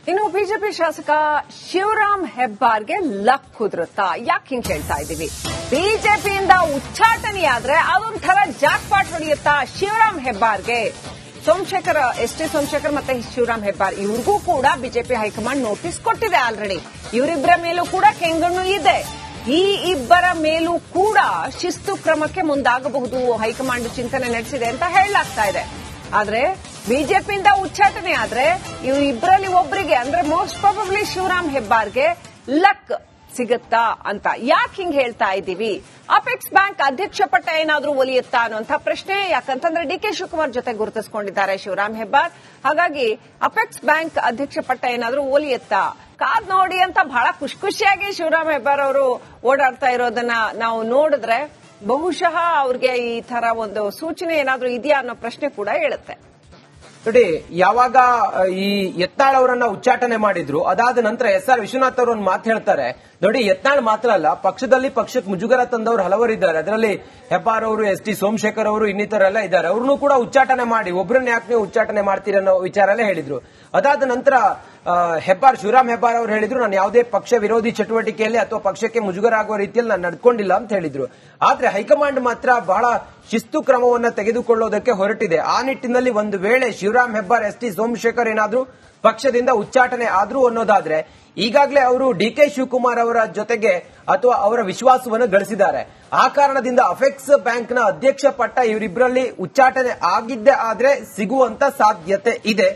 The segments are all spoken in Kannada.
ಇನ್ನು ಬಿಜೆಪಿ ಶಾಸಕ ಶಿವರಾಮ್ ಹೆಬ್ಬಾರ್ಗೆ ಲಕ್ ಕುದುರುತ್ತಾ? ಯಾಕೆ ಹಿಂಗ್ ಹೇಳ್ತಾ ಇದ್ದೀವಿ? ಬಿಜೆಪಿಯಿಂದ ಉಚ್ಚಾಟನೆಯಾದ್ರೆ ಅದೊಂಥರ ಜಾಕ್ಪಾಟ್ ಹೊಡೆಯುತ್ತಾ ಶಿವರಾಮ್ ಹೆಬ್ಬಾರ್ಗೆ? ಸೋಮಶೇಖರ್, ಎಸ್.ಟಿ. ಸೋಮಶೇಖರ್ ಮತ್ತೆ ಶಿವರಾಮ್ ಹೆಬ್ಬಾರ್ ಇವ್ರಿಗೂ ಕೂಡ ಬಿಜೆಪಿ ಹೈಕಮಾಂಡ್ ನೋಟಿಸ್ ಕೊಟ್ಟಿದೆ ಆಲ್ರೆಡಿ. ಇವರಿಬ್ಬರ ಮೇಲೂ ಕೂಡ ಕೆಂಗಣ್ಣು ಇದೆ. ಈ ಇಬ್ಬರ ಮೇಲೂ ಕೂಡ ಶಿಸ್ತು ಕ್ರಮಕ್ಕೆ ಮುಂದಾಗಬಹುದು, ಹೈಕಮಾಂಡ್ ಚಿಂತನೆ ನಡೆಸಿದೆ ಅಂತ ಹೇಳಲಾಗ್ತಾ ಇದೆ. ಆದ್ರೆ ಬಿಜೆಪಿಯಿಂದ ಉಚ್ಚಾಟನೆ ಆದ್ರೆ ಇಬ್ಬರಲ್ಲಿ ಒಬ್ಬರಿಗೆ ಅಂದ್ರೆ ಮೋಸ್ಟ್ ಪ್ರಾಬಬ್ಲಿ ಶಿವರಾಮ್ ಹೆಬ್ಬಾರ್ಗೆ ಲಕ್ ಸಿಗುತ್ತಾ ಅಂತ. ಯಾಕೆ ಹಿಂಗ್ ಹೇಳ್ತಾ ಇದ್ದೀವಿ? ಅಪೆಕ್ಸ್ ಬ್ಯಾಂಕ್ ಅಧ್ಯಕ್ಷ ಪಟ್ಟ ಏನಾದ್ರೂ ಒಲಿಯುತ್ತಾ ಅನ್ನುವಂಥ ಪ್ರಶ್ನೆ. ಯಾಕಂತಂದ್ರೆ ಡಿ.ಕೆ. ಶಿವಕುಮಾರ್ ಜೊತೆ ಗುರುತಿಸಿಕೊಂಡಿದ್ದಾರೆ ಶಿವರಾಮ್ ಹೆಬ್ಬಾರ್. ಹಾಗಾಗಿ ಅಪೆಕ್ಸ್ ಬ್ಯಾಂಕ್ ಅಧ್ಯಕ್ಷ ಪಟ್ಟ ಏನಾದ್ರೂ ಒಲಿಯುತ್ತಾ? ಕಾದ್ ನೋಡಿ ಅಂತ ಬಹಳ ಖುಷಿಯಾಗಿ ಶಿವರಾಮ್ ಹೆಬ್ಬಾರ್ ಅವರು ಓಡಾಡ್ತಾ ಇರೋದನ್ನ ನಾವು ನೋಡಿದ್ರೆ ಬಹುಶಃ ಅವ್ರಿಗೆ ಈ ತರ ಒಂದು ಸೂಚನೆ ಏನಾದ್ರೂ ಇದೆಯಾ ಅನ್ನೋ ಪ್ರಶ್ನೆ ಕೂಡ ಹೇಳುತ್ತೆ. ನೋಡಿ, ಯಾವಾಗ ಈ ಯತ್ನಾಳ್ ಅವರನ್ನ ಉಚ್ಚಾಟನೆ ಮಾಡಿದ್ರು, ಅದಾದ ನಂತರ ಎಸ್.ಆರ್. ವಿಶ್ವನಾಥ್ ಅವರು ಒಂದು ಮಾತು ಹೇಳ್ತಾರೆ. ನೋಡಿ, ಯತ್ನಾಳ್ ಮಾತ್ರ ಅಲ್ಲ, ಪಕ್ಷಕ್ಕೆ ಮುಜುಗರ ತಂದವರು ಹಲವರು ಇದ್ದಾರೆ. ಅದರಲ್ಲಿ ಹೆಬ್ಬಾರ್ ಅವರು, ಎಸ್.ಟಿ. ಸೋಮಶೇಖರ್ ಅವರು, ಇನ್ನಿತರೆಲ್ಲ ಇದ್ದಾರೆ. ಅವ್ರನ್ನೂ ಕೂಡ ಉಚ್ಚಾಟನೆ ಮಾಡಿ ಒಬ್ಬರನ್ನ ಯಾಕೆ ನೀವು ಉಚ್ಚಾಟನೆ ಮಾಡ್ತೀರಿ ಅನ್ನೋ ವಿಚಾರ ಎಲ್ಲ ಹೇಳಿದ್ರು. ಅದಾದ ನಂತರ ಶಿವರಾಮ್ ಹೆಬ್ಬಾರ್ ಅವರು ಹೇಳಿದ್ರು, ನಾನು ಯಾವುದೇ ಪಕ್ಷ ವಿರೋಧಿ ಚಟುವಟಿಕೆಯಲ್ಲಿ ಅಥವಾ ಪಕ್ಷಕ್ಕೆ ಮುಜುಗರ ಆಗುವ ರೀತಿಯಲ್ಲಿ ನಾನು ನಡ್ಕೊಂಡಿಲ್ಲ ಅಂತ ಹೇಳಿದ್ರು. ಆದ್ರೆ ಹೈಕಮಾಂಡ್ ಮಾತ್ರ ಬಹಳ ಶಿಸ್ತು ಕ್ರಮವನ್ನ ತೆಗೆದುಕೊಳ್ಳೋದಕ್ಕೆ ಹೊರಟಿದೆ. ಆ ನಿಟ್ಟಿನಲ್ಲಿ ಒಂದು ವೇಳೆ ಶಿವರಾಮ್ ಹೆಬ್ಬಾರ್, ಎಸ್.ಟಿ. ಸೋಮಶೇಖರ್ ಏನಾದ್ರೂ ಪಕ್ಷದಿಂದ ಉಚ್ಚಾಟನೆ ಆದ್ರೂ ಅನ್ನೋದಾದ್ರೆ, ಈಗಾಗಲೇ ಅವರು ಡಿ.ಕೆ. ಶಿವಕುಮಾರ್ ಅವರ ಜೊತೆಗೆ ಅಥವಾ ಅವರ ವಿಶ್ವಾಸವನ್ನು ಗಳಿಸಿದ್ದಾರೆ. ಆ ಕಾರಣದಿಂದ ಅಪೆಕ್ಸ್ ಬ್ಯಾಂಕ್ ನ ಅಧ್ಯಕ್ಷ ಪಟ್ಟ ಇವರಿಬ್ಬರಲ್ಲಿ ಉಚ್ಚಾಟನೆ ಆಗಿದ್ದೇ ಆದ್ರೆ ಸಿಗುವಂತ ಸಾಧ್ಯತೆ ಇದೆ.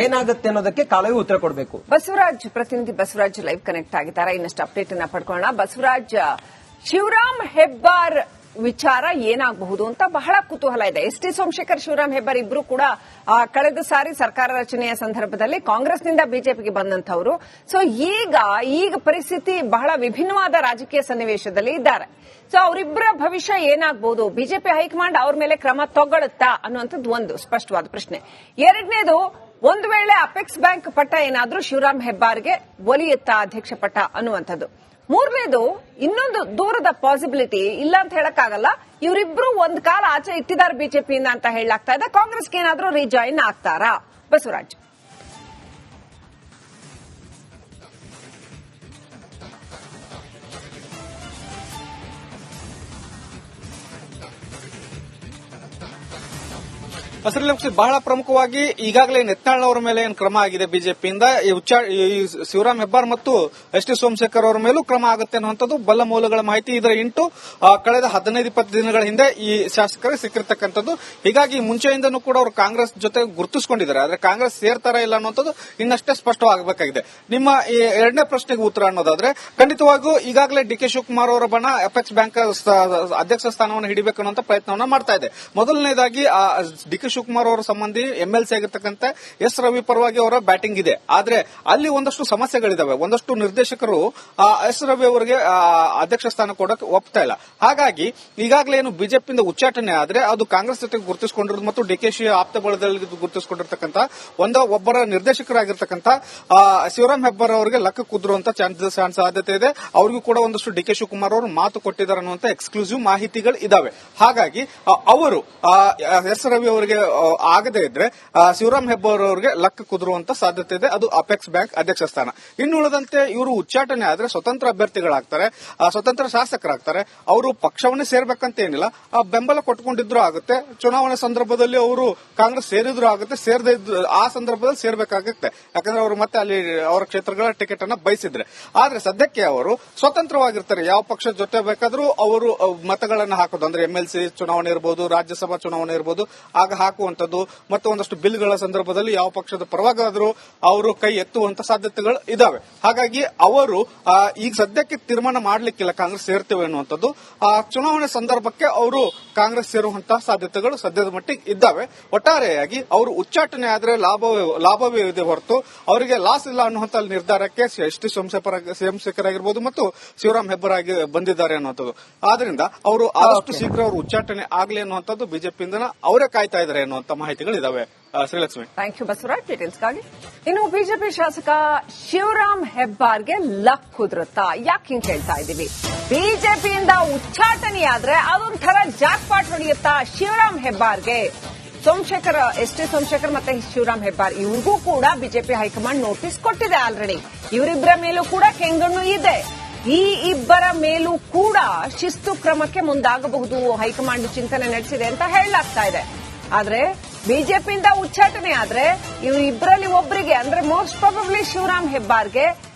ಏನಾಗುತ್ತೆ ಅನ್ನೋದಕ್ಕೆ ಕಾಲವೇ ಉತ್ತರ ಕೊಡಬೇಕು. ಬಸವರಾಜ್, ಪ್ರತಿನಿಧಿ ಬಸವರಾಜ್ ಲೈವ್ ಕನೆಕ್ಟ್ ಆಗಿದ್ದಾರೆ. ಇನ್ನಷ್ಟು ಅಪ್ಡೇಟ್ ಅನ್ನ ಪಡ್ಕೊಳ್ಳೋಣ. ಬಸವರಾಜ್, ಶಿವರಾಮ್ ಹೆಬ್ಬಾರ್ ವಿಚಾರ ಏನಾಗಬಹುದು ಅಂತ ಬಹಳ ಕುತೂಹಲ ಇದೆ. ಎಸ್.ಟಿ. ಸೋಮಶೇಖರ್, ಶಿವರಾಮ್ ಹೆಬ್ಬಾರ್ ಇಬ್ರು ಕೂಡ ಕಳೆದ ಸಾರಿ ಸರ್ಕಾರ ರಚನೆಯ ಸಂದರ್ಭದಲ್ಲಿ ಕಾಂಗ್ರೆಸ್ನಿಂದ ಬಿಜೆಪಿಗೆ ಬಂದಂತವರು. ಸೊ ಈಗ ಪರಿಸ್ಥಿತಿ ಬಹಳ ವಿಭಿನ್ನವಾದ ರಾಜಕೀಯ ಸನ್ನಿವೇಶದಲ್ಲಿ ಇದ್ದಾರೆ. ಸೊ ಅವರಿಬ್ಬರ ಭವಿಷ್ಯ ಏನಾಗಬಹುದು? ಬಿಜೆಪಿ ಹೈಕಮಾಂಡ್ ಅವ್ರ ಮೇಲೆ ಕ್ರಮ ತಗೊಳ್ಳುತ್ತಾ ಅನ್ನುವಂಥದ್ದು ಒಂದು ಸ್ಪಷ್ಟವಾದ ಪ್ರಶ್ನೆ. ಎರಡನೇದು, ಒಂದು ವೇಳೆ ಅಪೆಕ್ಸ್ ಬ್ಯಾಂಕ್ ಪಟ್ಟ ಏನಾದ್ರೂ ಶಿವರಾಮ್ ಹೆಬ್ಬಾರ್ಗೆ ಒಲಿಯುತ್ತಾ ಅಧ್ಯಕ್ಷ ಪಟ್ಟ ಅನ್ನುವಂಥದ್ದು. ಮೂರನೇದು, ಇನ್ನೊಂದು ದೂರದ ಪಾಸಿಬಿಲಿಟಿ, ಇಲ್ಲ ಅಂತ ಹೇಳಕ್ಕಾಗಲ್ಲ, ಇವರಿಬ್ರು ಒಂದ್ ಕಾಲ ಆಚೆ ಇಟ್ಟಿದ್ದಾರೆ ಬಿಜೆಪಿಯಿಂದ ಅಂತ ಹೇಳಲಾಗ್ತಾ ಇದೆ. ಕಾಂಗ್ರೆಸ್ಗೆ ಏನಾದ್ರೂ ರಿಜಾಯಿನ್ ಆಗ್ತಾರಾ? ಬಸವರಾಜ್. ಬಹಳ ಪ್ರಮುಖವಾಗಿ ಈಗಾಗಲೇ ಯತ್ನಾಳ್ ಅವರ ಮೇಲೆ ಏನು ಕ್ರಮ ಆಗಿದೆ ಬಿಜೆಪಿಯಿಂದ, ಶಿವರಾಮ್ ಹೆಬ್ಬಾರ್ ಮತ್ತು ಎಸ್.ಟಿ. ಸೋಮಶೇಖರ್ ಅವರ ಮೇಲೂ ಕ್ರಮ ಆಗುತ್ತೆ ಅನ್ನುವಂಥದ್ದು ಬಲ್ಲ ಮೂಲಗಳ ಮಾಹಿತಿ. ಇದರ ಇಂಟು ಕಳೆದ 15-20 ದಿನಗಳ ಹಿಂದೆ ಈ ಶಾಸಕರಿಗೆ ಸಿಕ್ಕಿರ್ತಕ್ಕಂಥದ್ದು. ಹೀಗಾಗಿ ಮುಂಚೆಯಿಂದನೂ ಕೂಡ ಅವರು ಕಾಂಗ್ರೆಸ್ ಜೊತೆ ಗುರುತಿಸಿಕೊಂಡಿದ್ದಾರೆ. ಆದ್ರೆ ಕಾಂಗ್ರೆಸ್ ಸೇರ್ತಾರ ಇಲ್ಲ ಅನ್ನುವಂಥದ್ದು ಇನ್ನಷ್ಟೇ ಸ್ಪಷ್ಟವಾಗಬೇಕಾಗಿದೆ. ನಿಮ್ಮ ಈ ಎರಡನೇ ಪ್ರಶ್ನೆಗೆ ಉತ್ತರ ಅನ್ನೋದಾದ್ರೆ, ಖಂಡಿತವಾಗಿಯೂ ಈಗಾಗಲೇ ಡಿ.ಕೆ. ಶಿವಕುಮಾರ್ ಅವರ ಬಣ ಅಪೆಕ್ಸ್ ಬ್ಯಾಂಕ್ ಅಧ್ಯಕ್ಷ ಸ್ಥಾನವನ್ನು ಹಿಡಿಬೇಕು ಅನ್ನುವಂಥ ಪ್ರಯತ್ನವನ್ನ ಮಾಡ್ತಾ ಇದೆ. ಮೊದಲನೇದಾಗಿ ಡಿ.ಕೆ. ಶಿವಕುಮಾರ್ ಅವರ ಸಂಬಂಧಿ ಎಂಎಲ್ಸಿ ಆಗಿರ್ತಕ್ಕಂಥ ಎಸ್ ರವಿ ಪರವಾಗಿ ಅವರ ಬ್ಯಾಟಿಂಗ್ ಇದೆ. ಆದ್ರೆ ಅಲ್ಲಿ ಒಂದಷ್ಟು ಸಮಸ್ಯೆಗಳಿದಾವೆ. ಒಂದಷ್ಟು ನಿರ್ದೇಶಕರು ಎಸ್ ರವಿ ಅವರಿಗೆ ಅಧ್ಯಕ್ಷ ಸ್ಥಾನ ಕೊಡಕ್ಕೆ ಒಪ್ತಾ ಇಲ್ಲ. ಹಾಗಾಗಿ ಈಗಾಗಲೇ ಏನು ಬಿಜೆಪಿಯಿಂದ ಉಚ್ಚಾಟನೆ ಆದ್ರೆ ಅದು ಕಾಂಗ್ರೆಸ್ ಜೊತೆಗೆ ಗುರುತಿಸಿಕೊಂಡಿರೋದು ಮತ್ತು ಡಿಕೆಶಿ ಆಪ್ತ ಬಳಗದಲ್ಲಿ ಗುರುತಿಸಿಕೊಂಡಿರ್ತಕ್ಕಂಥ ಒಬ್ಬರ ನಿರ್ದೇಶಕರಾಗಿರ್ತಕ್ಕಂಥ ಶಿವರಾಮ್ ಹೆಬ್ಬಾರ್ ಅವರಿಗೆ ಲಕ್ಕ ಕುದುರುವಂತ ಸಾಧ್ಯತೆ ಇದೆ. ಅವ್ರಿಗೂ ಕೂಡ ಒಂದಷ್ಟು ಡಿ.ಕೆ. ಶಿವಕುಮಾರ್ ಅವರು ಮಾತು ಕೊಟ್ಟಿದ್ದಾರೆ ಅನ್ನುವಂತ ಎಕ್ಸ್ಕ್ಲೂಸಿವ್ ಮಾಹಿತಿಗಳು ಇದಾವೆ. ಹಾಗಾಗಿ ಅವರು ಎಸ್ ರವಿ ಅವರಿಗೆ ಆಗದೇ ಇದ್ರೆ ಶಿವರಾಮ್ ಹೆಬ್ಬಾರ್ ಅವರಿಗೆ ಲಕ್ಕ ಕುದುರುವಂತ ಸಾಧ್ಯತೆ ಇದೆ. ಅದು ಅಪೆಕ್ಸ್ ಬ್ಯಾಂಕ್ ಅಧ್ಯಕ್ಷ ಸ್ಥಾನ. ಇನ್ನುಳಿದಂತೆ ಇವರು ಉಚ್ಚಾಟನೆ ಆದ್ರೆ ಸ್ವತಂತ್ರ ಅಭ್ಯರ್ಥಿಗಳಾಗ್ತಾರೆ, ಸ್ವತಂತ್ರ ಶಾಸಕರಾಗ್ತಾರೆ. ಅವರು ಪಕ್ಷವನ್ನೇ ಸೇರ್ಬೇಕಂತ ಏನಿಲ್ಲ, ಬೆಂಬಲ ಕೊಟ್ಕೊಂಡಿದ್ರು ಆಗುತ್ತೆ. ಚುನಾವಣೆ ಸಂದರ್ಭದಲ್ಲಿ ಅವರು ಕಾಂಗ್ರೆಸ್ ಸೇರಿದ್ರು ಆಗುತ್ತೆ, ಸೇರದೇ ಇದ್ರು ಆ ಸಂದರ್ಭದಲ್ಲಿ ಸೇರ್ಬೇಕಾಗುತ್ತೆ. ಯಾಕಂದ್ರೆ ಅವರು ಮತ್ತೆ ಅಲ್ಲಿ ಅವರ ಕ್ಷೇತ್ರಗಳ ಟಿಕೆಟ್ ಅನ್ನ ಬಯಸಿದ್ರೆ. ಆದ್ರೆ ಸದ್ಯಕ್ಕೆ ಅವರು ಸ್ವತಂತ್ರವಾಗಿರ್ತಾರೆ. ಯಾವ ಪಕ್ಷದ ಜೊತೆ ಬೇಕಾದ್ರೂ ಅವರು ಮತಗಳನ್ನ ಹಾಕೋದು, ಅಂದ್ರೆ ಎಂಎಲ್ಸಿ ಚುನಾವಣೆ ಇರಬಹುದು, ರಾಜ್ಯಸಭಾ ಚುನಾವಣೆ ಇರಬಹುದು, ಆಗ ಹಾಕುವಂತದ್ದು ಮತ್ತು ಒಂದಷ್ಟು ಬಿಲ್ಗಳ ಸಂದರ್ಭದಲ್ಲಿ ಯಾವ ಪಕ್ಷದ ಪರವಾಗಾದ್ರೂ ಅವರು ಕೈ ಎತ್ತುವಂತ ಸಾಧ್ಯತೆಗಳು ಇದಾವೆ. ಹಾಗಾಗಿ ಅವರು ಈಗ ಸದ್ಯಕ್ಕೆ ತೀರ್ಮಾನ ಮಾಡಲಿಕ್ಕಿಲ್ಲ ಕಾಂಗ್ರೆಸ್ ಸೇರ್ತೇವೆ ಅನ್ನುವಂಥದ್ದು. ಚುನಾವಣೆ ಸಂದರ್ಭಕ್ಕೆ ಅವರು ಕಾಂಗ್ರೆಸ್ ಸೇರುವಂತಹ ಸಾಧ್ಯತೆಗಳು ಸದ್ಯದ ಮಟ್ಟಿಗೆ ಇದ್ದಾವೆ. ಒಟ್ಟಾರೆಯಾಗಿ ಅವರು ಉಚ್ಚಾಟನೆ ಆದ್ರೆ ಲಾಭವೇ ಇದೆ ಹೊರತು ಅವರಿಗೆ ಲಾಸ್ ಇಲ್ಲ ಅನ್ನುವಂತ ನಿರ್ಧಾರಕ್ಕೆ ಎಸ್.ಟಿ. ಸೋಮಶೇಖರ್ ಆಗಿರ್ಬೋದು ಮತ್ತು ಶಿವರಾಮ್ ಹೆಬ್ಬಾರ್ ಆಗಿ ಬಂದಿದ್ದಾರೆ ಅನ್ನುವಂಥದ್ದು. ಆದ್ರಿಂದ ಅವರು ಆದಷ್ಟು ಶೀಘ್ರ ಅವರು ಉಚ್ಚಾಟನೆ ಆಗಲಿ ಅನ್ನುವಂಥದ್ದು ಬಿಜೆಪಿಯಿಂದ ಅವರೇ ಕಾಯ್ತಾ ಇದ್ದಾರೆ ಅನ್ನುವಂತ ಮಾಹಿತಿಗಳಿದಾವೆ. ಶ್ರೀಲಕ್ಷ್ಮಿ, ಥ್ಯಾಂಕ್ ಯು ಬಸವರಾಜ್ ಡೀಟೇಲ್ಸ್ಗಾಗಿ. ಇನ್ನು ಬಿಜೆಪಿ ಶಾಸಕ ಶಿವರಾಮ್ ಹೆಬ್ಬಾರ್ಗೆ ಲಕ್ ಕುದುರುತ್ತಾ? ಯಾಕೆ ಹಿಂಗ್ ಹೇಳ್ತಾ ಇದ್ದೀವಿ? ಬಿಜೆಪಿಯಿಂದ ಉಚ್ಚಾಟನೆಯಾದ್ರೆ ಅದೊಂಥರ ಜಾಕ್ಪಾಟ್ ಹೊಡೆಯುತ್ತಾ ಶಿವರಾಮ್ ಹೆಬ್ಬಾರ್ಗೆ? ಸೋಮಶೇಖರ್ ಎಸ್.ಟಿ. ಸೋಮಶೇಖರ್ ಮತ್ತೆ ಶಿವರಾಮ್ ಹೆಬ್ಬಾರ್ ಇವ್ರಿಗೂ ಕೂಡ ಬಿಜೆಪಿ ಹೈಕಮಾಂಡ್ ನೋಟಿಸ್ ಕೊಟ್ಟಿದೆ ಆಲ್ರೆಡಿ. ಇವರಿಬ್ಬರ ಮೇಲೂ ಕೂಡ ಕೆಂಗಣ್ಣು ಇದೆ. ಈ ಇಬ್ಬರ ಮೇಲೂ ಕೂಡ ಶಿಸ್ತು ಕ್ರಮಕ್ಕೆ ಮುಂದಾಗಬಹುದು ಹೈಕಮಾಂಡ್ ಚಿಂತನೆ ನಡೆಸಿದೆ ಅಂತ ಹೇಳಲಾಗ್ತಾ ಇದೆ. ಆದ್ರೆ ಬಿಜೆಪಿಯಿಂದ ಉಚ್ಚಾಟನೆ ಆದ್ರೆ ಇವರಿಬ್ಬರಲ್ಲಿ ಒಬ್ಬರಿಗೆ ಅಂದ್ರೆ ಮೋಸ್ಟ್ ಪ್ರಾಬಬ್ಲಿ ಶಿವರಾಮ್ ಹೆಬ್ಬಾರ್ಗೆ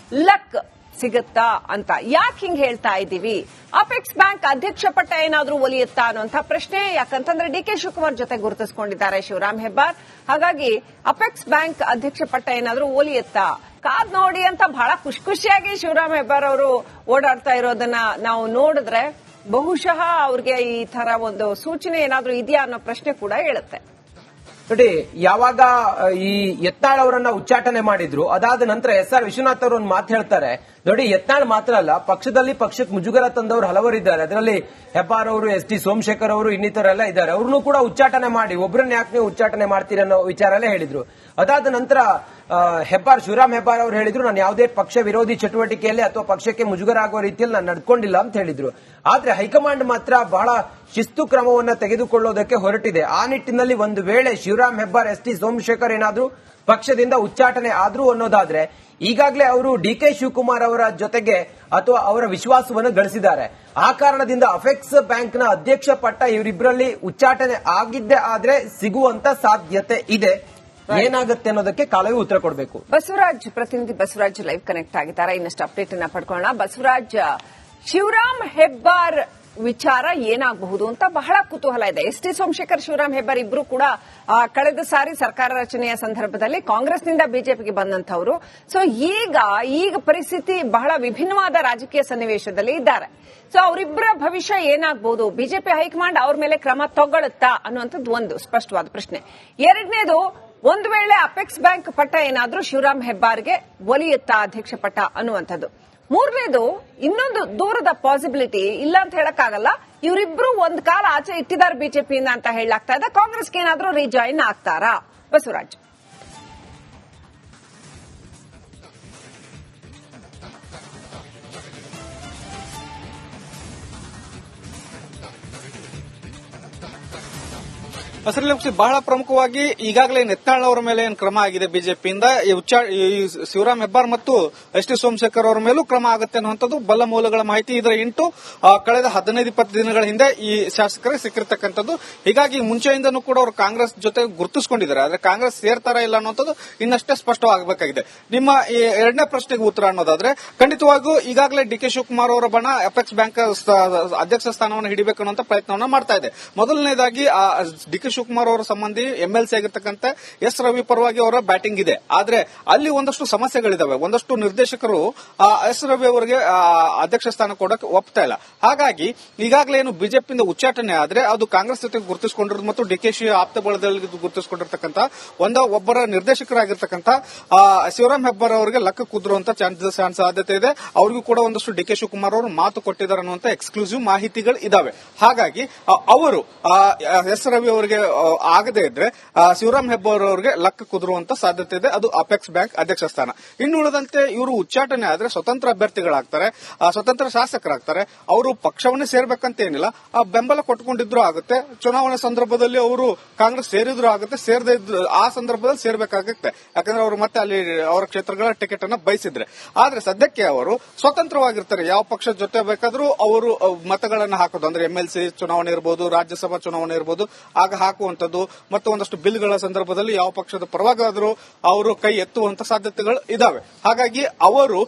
ಲಕ್ ಸಿಗುತ್ತಾ ಅಂತ. ಯಾಕೆ ಹಿಂಗ್ ಹೇಳ್ತಾ ಇದ್ದೀವಿ? ಅಪೆಕ್ಸ್ ಬ್ಯಾಂಕ್ ಅಧ್ಯಕ್ಷ ಪಟ್ಟ ಏನಾದ್ರೂ ಒಲಿಯುತ್ತಾ ಅನ್ನುವಂಥ ಪ್ರಶ್ನೆ. ಯಾಕಂತಂದ್ರೆ ಡಿ ಕೆ ಶಿವಕುಮಾರ್ ಜೊತೆ ಗುರುತಿಸಿಕೊಂಡಿದ್ದಾರೆ ಶಿವರಾಮ್ ಹೆಬ್ಬಾರ್. ಹಾಗಾಗಿ ಅಪೆಕ್ಸ್ ಬ್ಯಾಂಕ್ ಅಧ್ಯಕ್ಷ ಪಟ್ಟ ಏನಾದ್ರೂ ಒಲಿಯುತ್ತಾ ಕಾದ್ ನೋಡಿ ಅಂತ ಬಹಳ ಖುಷಿಯಾಗಿ ಶಿವರಾಮ್ ಹೆಬ್ಬಾರ್ ಅವರು ಓಡಾಡ್ತಾ ಇರೋದನ್ನ ನಾವು ನೋಡಿದ್ರೆ ಬಹುಶಃ ಅವ್ರಿಗೆ ಈ ತರ ಒಂದು ಸೂಚನೆ ಏನಾದ್ರೂ ಇದೆಯಾ ಅನ್ನೋ ಪ್ರಶ್ನೆ ಕೂಡ ಹೇಳುತ್ತೆ. ನೋಡಿ, ಯಾವಾಗ ಈ ಯತ್ನಾಳ್ ಅವರನ್ನ ಉಚ್ಚಾಟನೆ ಮಾಡಿದ್ರು ಅದಾದ ನಂತರ ಎಸ್.ಆರ್. ವಿಶ್ವನಾಥ್ ಅವರು ಒಂದು ಮಾತು ಹೇಳ್ತಾರೆ. ನೋಡಿ, ಯತ್ನಾಳ್ ಮಾತ್ರ ಅಲ್ಲ, ಪಕ್ಷದಲ್ಲಿ ಪಕ್ಷಕ್ಕೆ ಮುಜುಗರ ತಂದವರು ಹಲವರಿದ್ದಾರೆ. ಅದರಲ್ಲಿ ಹೆಬ್ಬಾರ್ ಅವರು, ಎಸ್.ಟಿ. ಸೋಮಶೇಖರ್ ಅವರು, ಇನ್ನಿತರೆಲ್ಲ ಇದ್ದಾರೆ. ಅವ್ರನ್ನೂ ಕೂಡ ಉಚ್ಚಾಟನೆ ಮಾಡಿ ಒಬ್ಬರನ್ನ ಯಾಕೆ ನೀವು ಉಚ್ಚಾಟನೆ ಮಾಡ್ತೀರಿ ಅನ್ನೋ ವಿಚಾರ ಎಲ್ಲ ಹೇಳಿದ್ರು. ಅದಾದ ನಂತರ ಶಿವರಾಮ್ ಹೆಬ್ಬಾರ್ ಅವರು ಹೇಳಿದ್ರು, ನಾನು ಯಾವುದೇ ಪಕ್ಷ ವಿರೋಧಿ ಚಟುವಟಿಕೆಯಲ್ಲಿ ಅಥವಾ ಪಕ್ಷಕ್ಕೆ ಮುಜುಗರ ಆಗುವ ರೀತಿಯಲ್ಲಿ ನಾನು ನಡ್ಕೊಂಡಿಲ್ಲ ಅಂತ ಹೇಳಿದ್ರು. ಆದ್ರೆ ಹೈಕಮಾಂಡ್ ಮಾತ್ರ ಬಹಳ ಶಿಸ್ತು ಕ್ರಮವನ್ನ ತೆಗೆದುಕೊಳ್ಳೋದಕ್ಕೆ ಹೊರಟಿದೆ. ಆ ನಿಟ್ಟಿನಲ್ಲಿ ಒಂದು ವೇಳೆ ಶಿವರಾಮ್ ಹೆಬ್ಬಾರ್, ಎಸ್.ಟಿ. ಸೋಮಶೇಖರ್ ಏನಾದ್ರೂ ಪಕ್ಷದಿಂದ ಉಚ್ಚಾಟನೆ ಆದ್ರೂ ಅನ್ನೋದಾದ್ರೆ ಈಗಾಗಲೇ ಅವರು ಡಿ ಕೆ ಶಿವಕುಮಾರ್ ಅವರ ಜೊತೆಗೆ ಅಥವಾ ಅವರ ವಿಶ್ವಾಸವನ್ನು ಗಳಿಸಿದ್ದಾರೆ. ಆ ಕಾರಣದಿಂದ ಅಪೆಕ್ಸ್ ಬ್ಯಾಂಕ್ನ ಅಧ್ಯಕ್ಷ ಪಟ್ಟ ಇವರಿಬ್ಬರಲ್ಲಿ ಉಚ್ಚಾಟನೆ ಆಗಿದ್ದೇ ಆದ್ರೆ ಸಿಗುವಂತ ಸಾಧ್ಯತೆ ಇದೆ. ಏನಾಗುತ್ತೆ ಅನ್ನೋದಕ್ಕೆ ಕಾಲವೇ ಉತ್ತರ ಕೊಡಬೇಕು. ಪ್ರತಿನಿಧಿ ಬಸವರಾಜ್ ಲೈವ್ ಕನೆಕ್ಟ್ ಆಗಿದ್ದಾರೆ. ಇನ್ನಷ್ಟು ಅಪ್ಡೇಟ್ ಅನ್ನ ಪಡ್ಕೊಳ್ಳೋಣ. ಬಸವರಾಜ್, ಶಿವರಾಮ್ ಹೆಬ್ಬಾರ್ ವಿಚಾರ ಏನಾಗಬಹುದು ಅಂತ ಬಹಳ ಕುತೂಹಲ ಇದೆ. ಎಸ್.ಟಿ. ಸೋಮಶೇಖರ್, ಶಿವರಾಮ್ ಹೆಬ್ಬಾರ್ ಇಬ್ರು ಕೂಡ ಕಳೆದ ಸಾರಿ ಸರ್ಕಾರ ರಚನೆಯ ಸಂದರ್ಭದಲ್ಲಿ ಕಾಂಗ್ರೆಸ್ನಿಂದ ಬಿಜೆಪಿಗೆ ಬಂದಂತವರು. ಸೊ ಈಗ ಪರಿಸ್ಥಿತಿ ಬಹಳ ವಿಭಿನ್ನವಾದ ರಾಜಕೀಯ ಸನ್ನಿವೇಶದಲ್ಲಿ ಇದ್ದಾರೆ. ಸೊ ಅವರಿಬ್ಬರ ಭವಿಷ್ಯ ಏನಾಗಬಹುದು? ಬಿಜೆಪಿ ಹೈಕಮಾಂಡ್ ಅವ್ರ ಮೇಲೆ ಕ್ರಮ ತಗೊಳ್ಳುತ್ತಾ ಅನ್ನುವಂಥದ್ದು ಒಂದು ಸ್ಪಷ್ಟವಾದ ಪ್ರಶ್ನೆ. ಎರಡನೇದು, ಒಂದು ವೇಳೆ ಅಪೆಕ್ಸ್ ಬ್ಯಾಂಕ್ ಪಟ್ಟ ಏನಾದ್ರೂ ಶಿವರಾಮ್ ಹೆಬ್ಬಾರ್ಗೆ ಒಲಿಯುತ್ತಾ ಅಧ್ಯಕ್ಷ ಪಟ್ಟ ಅನ್ನುವಂಥದ್ದು. ಮೂರನೇದು, ಇನ್ನೊಂದು ದೂರದ ಪಾಸಿಬಿಲಿಟಿ ಇಲ್ಲ ಅಂತ ಹೇಳಕ್ಕಾಗಲ್ಲ, ಇವರಿಬ್ರು ಒಂದ್ ಕಾಲ ಆಚೆ ಇಟ್ಟಿದ್ದಾರೆ ಬಿಜೆಪಿಯಿಂದ ಅಂತ ಹೇಳಲಾಗ್ತಾ ಇದೆ. ಕಾಂಗ್ರೆಸ್ಗೆ ಏನಾದ್ರೂ ರಿಜಾಯಿನ್ ಆಗ್ತಾರಾ? ಬಸವರಾಜ್. ಶ್ರೀಲಕ್ಷ್ಮಿ, ಬಹಳ ಪ್ರಮುಖವಾಗಿ ಈಗಾಗಲೇ ಯತ್ನಾಳ್ ಅವರ ಮೇಲೆ ಏನು ಕ್ರಮ ಆಗಿದೆ ಬಿಜೆಪಿಯಿಂದ, ಶಿವರಾಮ್ ಹೆಬ್ಬಾರ್ ಮತ್ತು ಎಸ್.ಟಿ. ಸೋಮಶೇಖರ್ ಅವರ ಮೇಲೂ ಕ್ರಮ ಆಗುತ್ತೆ ಅನ್ನುವಂಥದ್ದು ಬಲ್ಲ ಮೂಲಗಳ ಮಾಹಿತಿ. ಇದರ ಇಂಟು ಕಳೆದ 15-20 ದಿನಗಳ ಹಿಂದೆ ಈ ಶಾಸಕರಿಗೆ ಸಿಕ್ಕಿರ್ತಕ್ಕಂಥದ್ದು. ಹೀಗಾಗಿ ಮುಂಚೆಯಿಂದನೂ ಕೂಡ ಅವರು ಕಾಂಗ್ರೆಸ್ ಜೊತೆ ಗುರುತಿಸಿಕೊಂಡಿದ್ದಾರೆ. ಆದ್ರೆ ಕಾಂಗ್ರೆಸ್ ಸೇರ್ತಾರಾ ಇಲ್ಲ ಅನ್ನುವಂಥದ್ದು ಇನ್ನಷ್ಟೇ ಸ್ಪಷ್ಟವಾಗಬೇಕಾಗಿದೆ. ನಿಮ್ಮ ಈ ಎರಡನೇ ಪ್ರಶ್ನೆಗೆ ಉತ್ತರ ಅನ್ನೋದಾದ್ರೆ, ಖಂಡಿತವಾಗಿಯೂ ಈಗಾಗಲೇ ಡಿ ಕೆ ಶಿವಕುಮಾರ್ ಅವರ ಬಣ ಅಪೆಕ್ಸ್ ಬ್ಯಾಂಕ್ ಅಧ್ಯಕ್ಷ ಸ್ಥಾನವನ್ನು ಹಿಡಿಬೇಕು ಅನ್ನುವಂಥ ಪ್ರಯತ್ನವನ್ನು ಮಾಡ್ತಾ ಇದೆ. ಮೊದಲನೇದಾಗಿ ಡಿ ಕೆ ಶಿವಕುಮಾರ್ ಅವರ ಸಂಬಂಧಿ ಎಂಎಲ್ಸಿ ಆಗಿರ್ತಕ್ಕಂಥ ಎಸ್ ರವಿ ಪರವಾಗಿ ಅವರ ಬ್ಯಾಟಿಂಗ್ ಇದೆ. ಆದ್ರೆ ಅಲ್ಲಿ ಒಂದಷ್ಟು ಸಮಸ್ಯೆಗಳಿದಾವೆ. ಒಂದಷ್ಟು ನಿರ್ದೇಶಕರು ಎಸ್ ರವಿ ಅವರಿಗೆ ಅಧ್ಯಕ್ಷ ಸ್ಥಾನ ಕೊಡಕ್ಕೆ ಒಪ್ತಾ ಇಲ್ಲ. ಹಾಗಾಗಿ ಈಗಾಗಲೇ ಏನು ಬಿಜೆಪಿಯಿಂದ ಉಚ್ಚಾಟನೆ ಆದ್ರೆ ಅದು ಕಾಂಗ್ರೆಸ್ ಜೊತೆ ಗುರುತಿಸಿಕೊಂಡಿರೋದು ಮತ್ತು ಡಿಕೆಶಿ ಆಪ್ತ ಬಳದಲ್ಲಿ ಗುರುತಿಸಿಕೊಂಡಿರ್ತಕ್ಕಂಥ ಒಬ್ಬರ ನಿರ್ದೇಶಕರಾಗಿರ್ತಕ್ಕಂಥ ಶಿವರಾಮ್ ಹೆಬ್ಬಾರ್ ಅವರಿಗೆ ಲಕ್ಕ ಕುದುರುವಂತ ಸಾಧ್ಯತೆ ಇದೆ. ಅವ್ರಿಗೂ ಕೂಡ ಒಂದಷ್ಟು ಡಿ ಕೆ ಶಿವಕುಮಾರ್ ಅವರು ಮಾತು ಕೊಟ್ಟಿದ್ದಾರೆ ಅನ್ನುವಂತ ಎಕ್ಸ್ಕ್ಲೂಸಿವ್ ಮಾಹಿತಿಗಳು ಇದಾವೆ. ಹಾಗಾಗಿ ಅವರು ಎಸ್ ರವಿ ಅವರಿಗೆ ಆಗದೇ ಇದ್ರೆ ಶಿವರಾಮ್ ಹೆಬ್ಬಾರ್ ಅವರಿಗೆ ಲಕ್ಕ ಕುದುರುವಂತ ಸಾಧ್ಯತೆ ಇದೆ. ಅದು ಅಪೆಕ್ಸ್ ಬ್ಯಾಂಕ್ ಅಧ್ಯಕ್ಷ ಸ್ಥಾನ. ಇನ್ನು ಉಳಿದಂತೆ ಇವರು ಉಚ್ಚಾಟನೆ ಆದ್ರೆ ಸ್ವತಂತ್ರ ಅಭ್ಯರ್ಥಿಗಳಾಗ್ತಾರೆ, ಸ್ವತಂತ್ರ ಶಾಸಕರಾಗ್ತಾರೆ. ಅವರು ಪಕ್ಷವನ್ನೇ ಸೇರ್ಬೇಕಂತ ಏನಿಲ್ಲ, ಬೆಂಬಲ ಕೊಟ್ಕೊಂಡಿದ್ರು ಆಗುತ್ತೆ. ಚುನಾವಣೆ ಸಂದರ್ಭದಲ್ಲಿ ಅವರು ಕಾಂಗ್ರೆಸ್ ಸೇರಿದ್ರು ಆಗುತ್ತೆ, ಸೇರದೇ ಇದ್ರು ಆ ಸಂದರ್ಭದಲ್ಲಿ ಸೇರ್ಬೇಕಾಗುತ್ತೆ. ಯಾಕಂದ್ರೆ ಅವರು ಮತ್ತೆ ಅಲ್ಲಿ ಅವರ ಕ್ಷೇತ್ರಗಳ ಟಿಕೆಟ್ ಅನ್ನ ಬಯಸಿದ್ರೆ. ಆದ್ರೆ ಸದ್ಯಕ್ಕೆ ಅವರು ಸ್ವತಂತ್ರವಾಗಿರ್ತಾರೆ. ಯಾವ ಪಕ್ಷದ ಜೊತೆ ಬೇಕಾದ್ರೂ ಅವರು ಮತಗಳನ್ನು ಹಾಕೋದು, ಅಂದ್ರೆ ಎಂಎಲ್ಸಿ ಚುನಾವಣೆ ಇರಬಹುದು, ರಾಜ್ಯಸಭಾ ಚುನಾವಣೆ ಇರಬಹುದು, ಆಗ ಹಾಕುವಂತದ್ದು ಮತ್ತು ಒಂದಷ್ಟು ಬಿಲ್ಗಳ ಸಂದರ್ಭದಲ್ಲಿ ಯಾವ ಪಕ್ಷದ ಪರವಾಗಾದರೂ ಅವರು ಕೈ ಎತ್ತುವಂತ ಸಾಧ್ಯತೆಗಳು ಇದಾವೆ. ಹಾಗಾಗಿ ಅವರು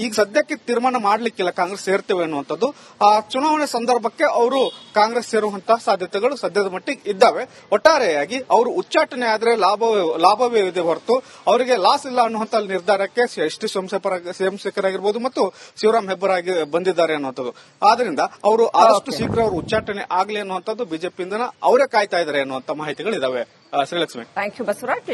ಈಗ ಸದ್ಯಕ್ಕೆ ತೀರ್ಮಾನ ಮಾಡಲಿಕ್ಕಿಲ್ಲ ಕಾಂಗ್ರೆಸ್ ಸೇರ್ತೇವೆ ಅನ್ನುವಂಥದ್ದು. ಚುನಾವಣೆ ಸಂದರ್ಭಕ್ಕೆ ಅವರು ಕಾಂಗ್ರೆಸ್ ಸೇರುವಂತಹ ಸಾಧ್ಯತೆಗಳು ಸದ್ಯದ ಮಟ್ಟಿಗೆ ಇದ್ದಾವೆ. ಒಟ್ಟಾರೆಯಾಗಿ ಅವರು ಉಚ್ಚಾಟನೆ ಆದ್ರೆ ಲಾಭವೇ ಇದೆ ಹೊರತು ಅವರಿಗೆ ಲಾಸ್ ಇಲ್ಲ ಅನ್ನುವಂತ ನಿರ್ಧಾರಕ್ಕೆ ಎಸ್.ಟಿ. ಸೋಮಶೇಖರ್ ಆಗಿರ್ಬೋದು ಮತ್ತು ಶಿವರಾಮ್ ಹೆಬ್ಬಾರ್ ಆಗಿ ಬಂದಿದ್ದಾರೆ ಅನ್ನುವಂಥದ್ದು. ಆದ್ರಿಂದ ಅವರು ಆದಷ್ಟು ಶೀಘ್ರ ಅವರು ಉಚ್ಚಾಟನೆ ಆಗಲಿ ಅನ್ನುವಂಥದ್ದು ಬಿಜೆಪಿಯಿಂದ ಅವರೇ ಕಾಯ್ತಾ ಇದ್ದಾರೆ ಅನ್ನುವಂತ ಮಾಹಿತಿಗಳಿದಾವೆ. Srilakshmi, thank you Basavaraj.